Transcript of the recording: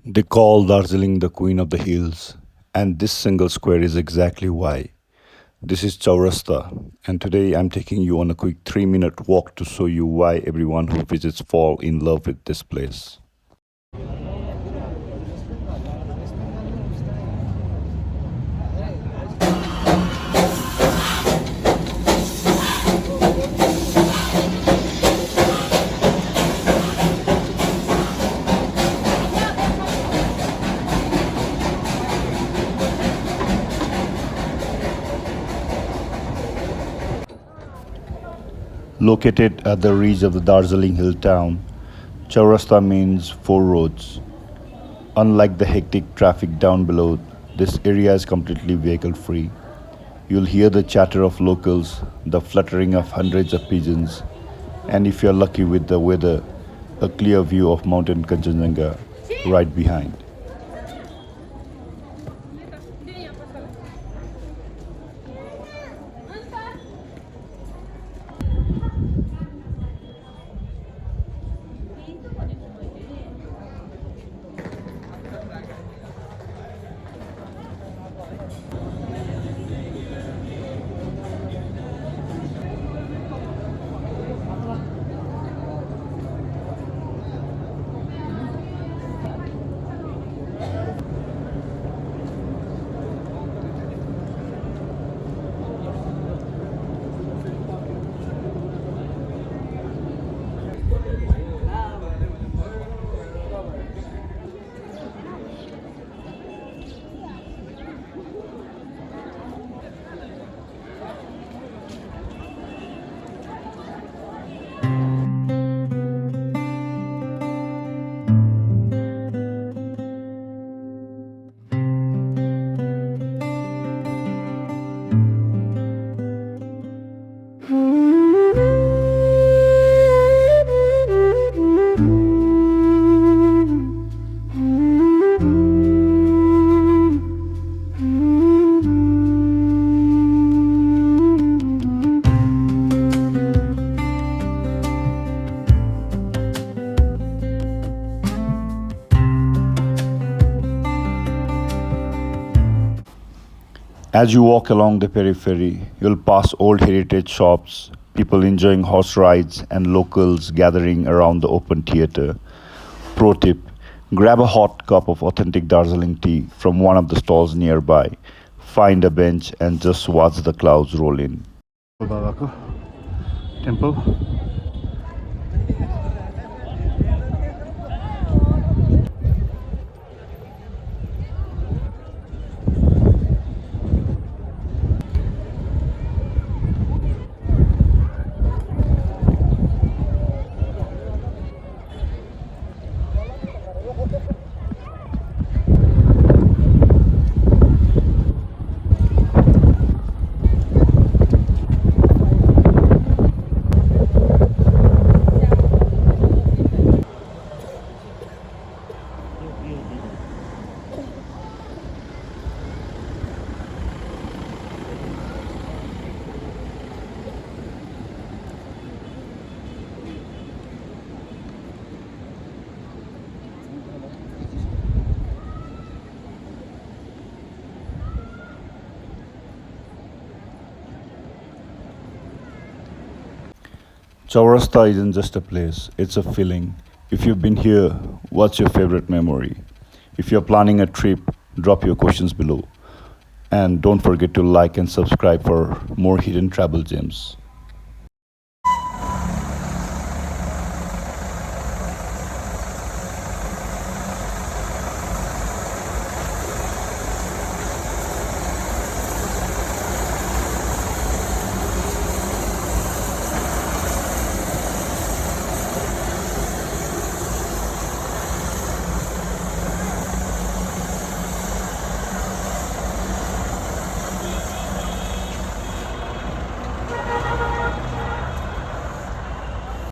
They call Darjeeling the Queen of the Hills, and this single square is exactly why. This is Chowrasta, and today I'm taking you on a quick 3-minute walk to show you why everyone who visits fall in love with this place. Located at the ridge of the Darjeeling hill town, Chowrasta means four roads. Unlike the hectic traffic down below, this area is completely vehicle free. You'll hear the chatter of locals, the fluttering of hundreds of pigeons, and if you're lucky with the weather, a clear view of Mountain Kanchenjunga right behind. As you walk along the periphery, you'll pass old heritage shops, people enjoying horse rides, and locals gathering around the open theater. Pro tip: grab a hot cup of authentic Darjeeling tea from one of the stalls nearby. Find a bench and just watch the clouds roll in. Babako temple. Chowrasta isn't just a place, it's a feeling. If you've been here, what's your favorite memory? If you're planning a trip, drop your questions below. And don't forget to like and subscribe for more hidden travel gems.